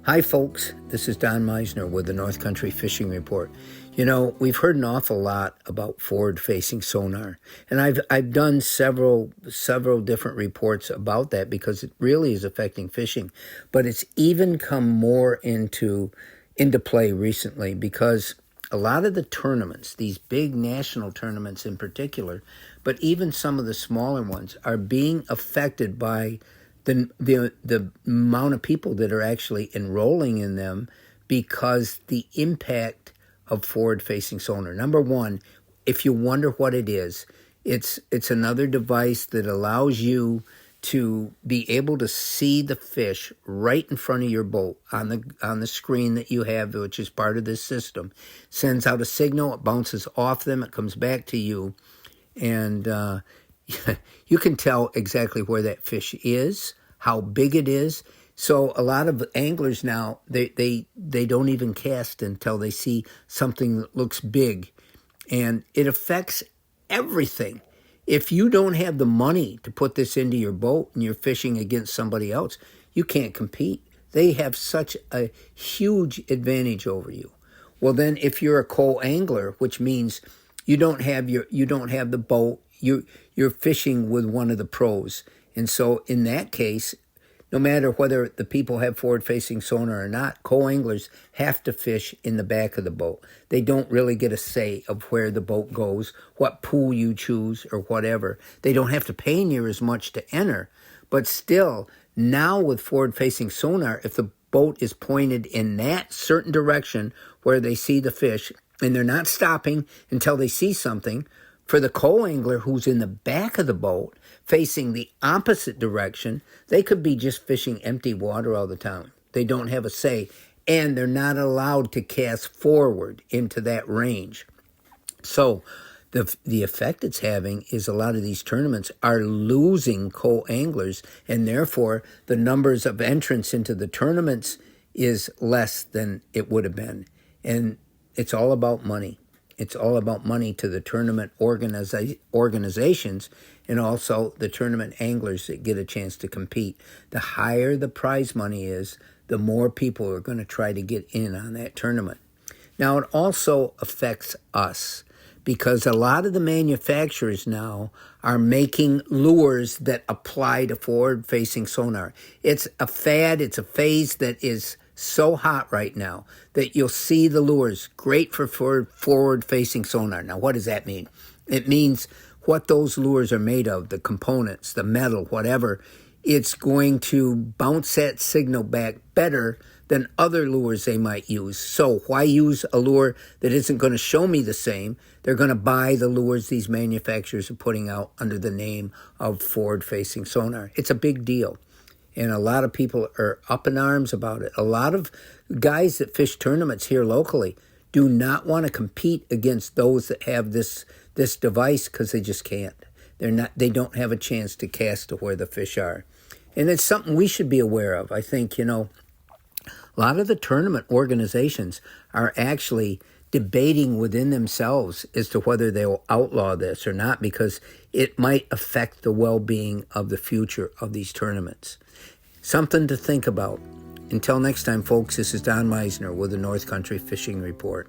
Hi folks, this is Don Meissner with the North Country Fishing Report. You know, we've heard an awful lot about forward-facing sonar, and I've done several different reports about that because it really is affecting fishing. But it's even come more into play recently because a lot of the tournaments, these big national tournaments in particular, but even some of the smaller ones, are being affected by the amount of people that are actually enrolling in them because the impact of forward-facing sonar. Number one, if you wonder what it is, it's another device that allows you to be able to see the fish right in front of your boat on the screen that you have, which is part of this system. Sends out a signal, it bounces off them, it comes back to you, and you can tell exactly where that fish is, how big it is. So a lot of anglers now, they don't even cast until they see something that looks big. And it affects everything. If you don't have the money to put this into your boat and you're fishing against somebody else, you can't compete. They have such a huge advantage over you. Well, then if you're a co-angler, which means you don't have the boat, you're fishing with one of the pros. And so in that case, no matter whether the people have forward-facing sonar or not, co-anglers have to fish in the back of the boat. They don't really get a say of where the boat goes, what pool you choose, or whatever. They don't have to pay near as much to enter. But still, now with forward-facing sonar, if the boat is pointed in that certain direction where they see the fish, and they're not stopping until they see something, for the co-angler who's in the back of the boat, facing the opposite direction, they could be just fishing empty water all the time. They don't have a say, and they're not allowed to cast forward into that range. So the effect it's having is a lot of these tournaments are losing co-anglers, and therefore the numbers of entrants into the tournaments is less than it would have been. And it's all about money. It's all about money to the tournament organizations and also the tournament anglers that get a chance to compete. The higher the prize money is, the more people are going to try to get in on that tournament. Now, it also affects us because a lot of the manufacturers now are making lures that apply to forward-facing sonar. It's a fad, it's a phase that is so hot right now that you'll see the lures great for forward-facing sonar. Now, what does that mean? It means what those lures are made of, the components, the metal, whatever. It's going to bounce that signal back better than other lures they might use. So why use a lure that isn't going to show me the same? They're going to buy the lures these manufacturers are putting out under the name of forward-facing sonar. It's a big deal. And a lot of people are up in arms about it. A lot of guys that fish tournaments here locally do not want to compete against those that have this device because they just can't. They don't have a chance to cast to where the fish are. And it's something we should be aware of. I think, a lot of the tournament organizations are actually debating within themselves as to whether they'll outlaw this or not because it might affect the well-being of the future of these tournaments. Something to think about. Until next time, folks, this is Don Meissner with the North Country Fishing Report.